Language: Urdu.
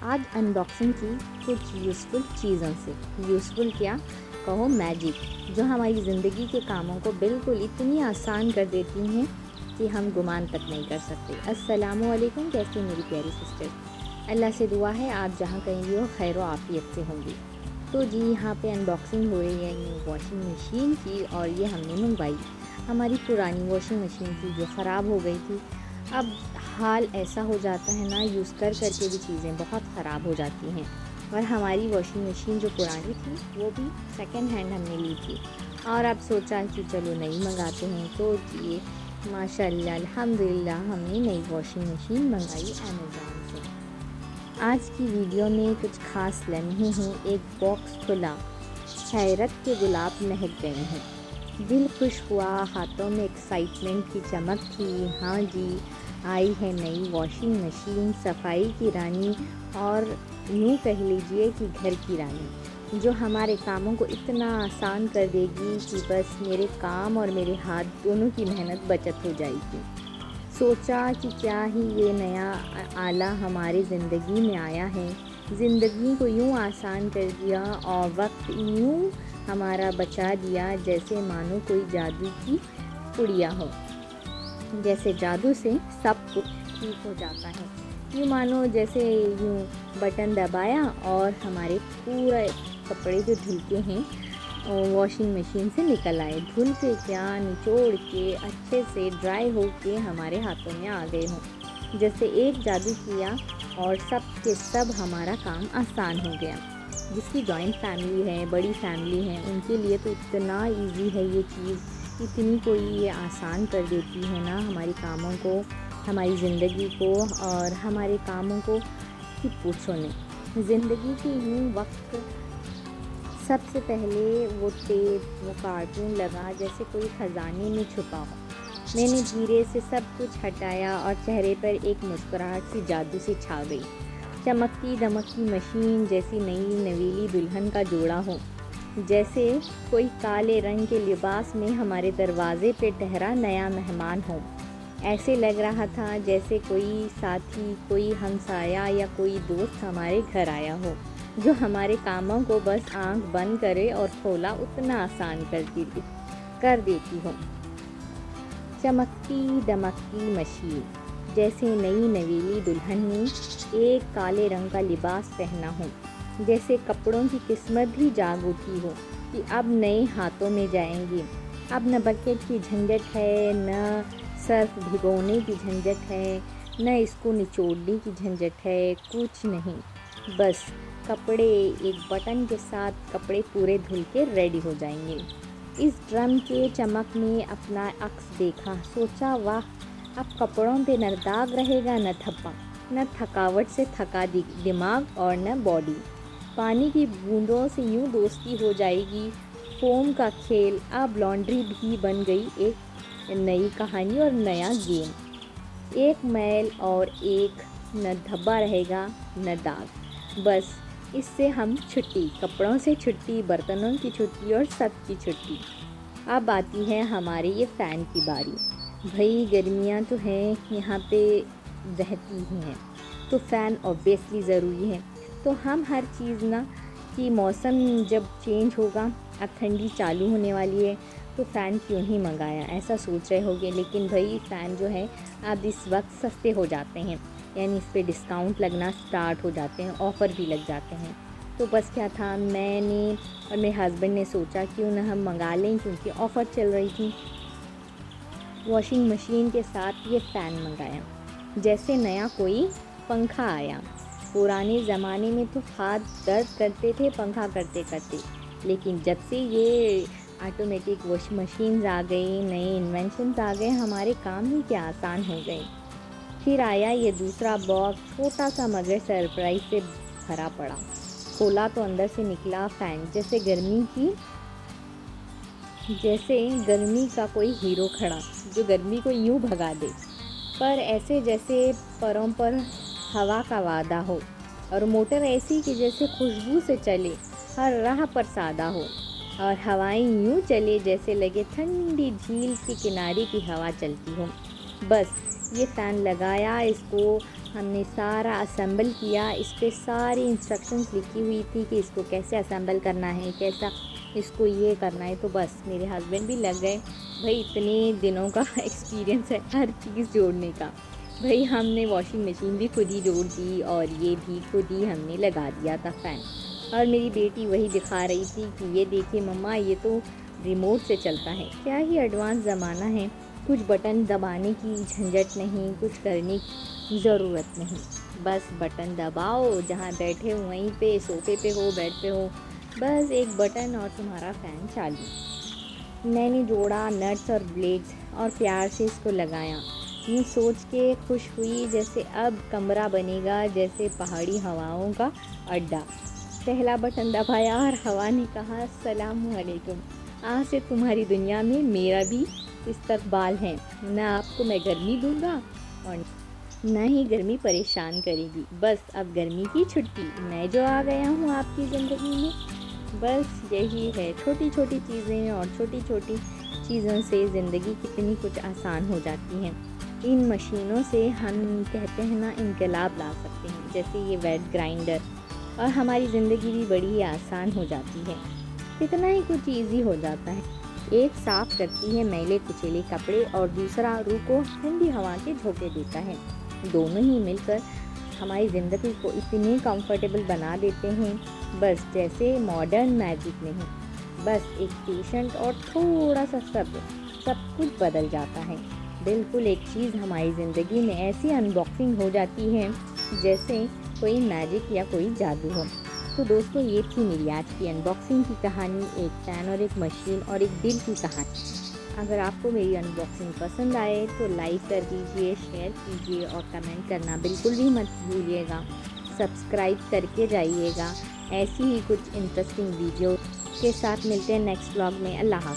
آج انباکسنگ کی کچھ یوزفل چیزوں سے، یوزفل کیا کہو میجک، جو ہماری زندگی کے کاموں کو بالکل اتنی آسان کر دیتی ہیں کہ ہم گمان تک نہیں کر سکتے۔ السلام علیکم، کیسی میری پیاری سسٹر؟ اللہ سے دعا ہے آپ جہاں کہیں بھی ہو خیر و عافیت سے ہوں گی۔ تو جی یہاں پہ انباکسنگ ہو رہی ہے نیو واشنگ مشین کی، اور یہ ہم نے منگوائی ہماری پرانی واشنگ مشین کی جو خراب ہو گئی تھی۔ اب حال ایسا ہو جاتا ہے نا، یوز کر کے بھی چیزیں بہت خراب ہو جاتی ہیں، اور ہماری واشنگ مشین جو پرانی تھی وہ بھی سیکنڈ ہینڈ ہم نے لی تھی، اور اب سوچا کہ چلو نئی منگاتے ہیں۔ تو یہ ماشاء اللہ الحمدللہ ہم نے نئی واشنگ مشین منگائی امیزون سے۔ آج کی ویڈیو میں کچھ خاص لمحے ہیں، ایک باکس کھلا، حیرت کے گلاب مہک گئے ہیں، دل خوش ہوا، ہاتھوں میں ایکسائٹمنٹ کی چمک تھی۔ ہاں جی، آئی ہے نئی واشنگ مشین، صفائی کی رانی، اور یوں کہہ لیجئے کہ گھر کی رانی، جو ہمارے کاموں کو اتنا آسان کر دے گی کہ بس میرے کام اور میرے ہاتھ دونوں کی محنت بچت ہو جائے گی۔ سوچا کہ کیا ہی یہ نیا آلہ ہماری زندگی میں آیا ہے، زندگی کو یوں آسان کر دیا اور وقت یوں ہمارا بچا دیا، جیسے مانو کوئی جادو کی پڑیا ہو، جیسے جادو سے سب کچھ ٹھیک ہو جاتا ہے، یوں مانو جیسے یوں بٹن دبایا اور ہمارے پورے کپڑے جو دھلتے ہیں واشنگ مشین سے نکل آئے، دھل کے کیا نچوڑ کے اچھے سے ڈرائی ہو کے ہمارے ہاتھوں میں آ گئے ہوں، جیسے ایک جادو کیا اور سب کے سب ہمارا کام آسان ہو گیا۔ جس کی جوائنٹ فیملی ہے، بڑی فیملی ہے، ان کے لیے تو اتنا ایزی ہے یہ چیز، اتنی کوئی یہ آسان کر دیتی ہے نا ہماری کاموں کو، ہماری زندگی کو اور ہمارے کاموں کو کہ پوچھو نہیں۔ زندگی کی یوں وقت سب سے پہلے وہ ٹیپ، وہ کارٹون لگا جیسے کوئی خزانے میں چھپا ہو۔ میں نے دھیرے سے سب کچھ ہٹایا اور چہرے پر ایک مسکراہٹ سی جادو سے چھا گئی، چمکتی دمکتی مشین جیسی نئی نویلی دلہن کا جوڑا ہو، جیسے کوئی کالے رنگ کے لباس میں ہمارے دروازے پہ ٹھہرا نیا مہمان ہو۔ ایسے لگ رہا تھا جیسے کوئی ساتھی، کوئی ہمسایہ یا کوئی دوست ہمارے گھر آیا ہو، جو ہمارے کاموں کو بس آنکھ بند کرے اور کھولا اتنا آسان کر دیتی ہو۔ چمکتی دمکتی مشین جیسے نئی نویلی دلہن نے ایک کالے رنگ کا لباس پہنا ہو، جیسے کپڑوں کی قسمت بھی جاگ اٹھی ہو کہ اب نئے ہاتھوں میں جائیں گے، اب نہ بکیٹ کی جھنجھٹ ہے، نہ صرف بھگونے کی جھنجھٹ ہے، نہ اس کو نچوڑنے کی جھنجھٹ ہے، کچھ نہیں، بس کپڑے ایک بٹن کے ساتھ کپڑے پورے دھل کے ریڈی ہو جائیں گے۔ اس ڈرم کے چمک میں اپنا عکس دیکھا، سوچا واہ، اب کپڑوں پہ نہ داغ رہے گا، نہ دھبا، نہ تھکاوٹ سے تھکا دماغ اور نہ باڈی، پانی کی بوندوں سے یوں دوستی ہو جائے گی۔ فوم کا کھیل اب لانڈری بھی بن گئی ایک نئی کہانی اور نیا گیم، ایک میل اور ایک، نہ دھبا رہے گا نہ داغ، بس اس سے ہم چھٹی، کپڑوں سے چھٹی، برتنوں کی چھٹی اور سب کی چھٹی۔ اب آتی ہے ہمارے یہ فین کی باری۔ بھئی گرمیاں تو ہیں یہاں پہ رہتی ہی ہیں، تو فین اوبیسلی ضروری ہے، تو ہم ہر چیز نا کہ موسم جب چینج ہوگا، اب ٹھنڈی چالو ہونے والی ہے تو فین کیوں ہی منگایا، ایسا سوچ رہے ہوگے، لیکن بھئی فین جو ہے اب اس وقت سستے ہو جاتے ہیں، یعنی اس پہ ڈسکاؤنٹ لگنا سٹارٹ ہو جاتے ہیں، آفر بھی لگ جاتے ہیں، تو بس کیا تھا، میں نے اور میرے ہسبینڈ نے سوچا کیوں نہ ہم منگا لیں، کیونکہ آفر چل رہی تھی۔ واشنگ مشین کے ساتھ یہ فین منگایا، جیسے نیا کوئی پنکھا آیا۔ پرانے زمانے میں تو ہاتھ درد کرتے تھے پنکھا کرتے کرتے، لیکن جب سے یہ آٹومیٹک واشنگ مشینز آ گئی، نئے انوینشنز آ گئے، ہمارے کام ہی کیا آسان ہو گئے۔ پھر آیا یہ دوسرا باکس، چھوٹا سا مگر سرپرائز سے بھرا پڑا، کھولا تو اندر سے نکلا فین، جیسے گرمی کا کوئی ہیرو کھڑا جو گرمی کو یوں بھگا دے، پر ایسے جیسے پروں پر ہوا کا وعدہ ہو، اور موٹر ایسی کہ جیسے خوشبو سے چلے، ہر راہ پر سادہ ہو، اور ہوائیں یوں چلے جیسے لگے ٹھنڈی جھیل کے کنارے کی ہوا چلتی ہو، بس یہ فین لگایا، اس کو ہم نے سارا اسمبل کیا، اس پہ ساری انسٹرکشنز لکھی ہوئی تھی کہ اس کو کیسے اسمبل کرنا ہے، کیسا اس کو یہ کرنا ہے. تو بس میرے ہسبینڈ بھی لگ گئے. بھائی اتنے دنوں کا ایکسپیرینس ہے ہر چیز جوڑنے کا. بھائی ہم نے واشنگ مشین بھی خود ہی جوڑ دی اور یہ بھی خود ہی ہم نے لگا دیا تھا فین. اور میری بیٹی وہی دکھا رہی تھی کہ یہ دیکھیے مما یہ تو ریموٹ سے چلتا ہے. کیا ہی ایڈوانس زمانہ ہے، کچھ بٹن دبانے کی جھنجھٹ نہیں، کچھ کرنے کی ضرورت نہیں. بس بٹن دباؤ، جہاں بیٹھے ہو وہیں پہ، صوفے پہ ہو، بیڈ پہ ہو، بس ایک بٹن اور تمہارا فین چالو. میں نے جوڑا نٹس اور بلیڈز اور پیار سے اس کو لگایا. یوں سوچ کے خوش ہوئی جیسے اب کمرہ بنے گا جیسے پہاڑی ہواؤں کا اڈا. پہلا بٹن دبایا اور ہوا نے کہا السلام علیکم، آج سے تمہاری دنیا میں میرا بھی استقبال ہے. نہ آپ کو میں گرمی دوں گا اور نہ ہی گرمی پریشان کرے گی. بس اب گرمی کی چھٹی، میں جو آ گیا ہوں آپ کی زندگی میں. بس یہی ہے، چھوٹی چھوٹی چیزیں اور چھوٹی چھوٹی چیزوں سے زندگی کتنی کچھ آسان ہو جاتی ہیں. ان مشینوں سے ہم کہتے ہیں نا انقلاب لا سکتے ہیں، جیسے یہ ویٹ گرائنڈر، اور ہماری زندگی بھی بڑی ہی آسان ہو جاتی ہے. کتنا ہی کچھ ایزی ہو جاتا ہے. ایک صاف کرتی ہے میلے کچیلے کپڑے اور دوسرا روح کو ٹھنڈی ہوا کے جھونکے دیتا ہے. دونوں ہی مل کر ہماری زندگی کو اتنے کمفرٹیبل بنا دیتے ہیں، بس جیسے ماڈرن میجک نہیں، بس ایک پیشنٹ اور تھوڑا سا صبر، سب کچھ بدل جاتا ہے. بالکل ایک چیز ہماری زندگی میں ایسی انباکسنگ ہو جاتی ہے جیسے کوئی میجک یا کوئی جادو ہو. تو دوستو یہ تھی میری آج کی انباکسنگ کی کہانی، ایک فین اور ایک مشین اور ایک دل کی کہانی. اگر آپ کو میری انباکسنگ پسند آئے تو لائک کر دیجئے، شیئر کیجئے اور کمنٹ کرنا بالکل بھی مت بھولیے گا. سبسکرائب کر کے جائیے گا. ایسی ہی کچھ انٹرسٹنگ ویڈیو کے ساتھ ملتے ہیں نیکسٹ ولاگ میں. اللہ حافظ.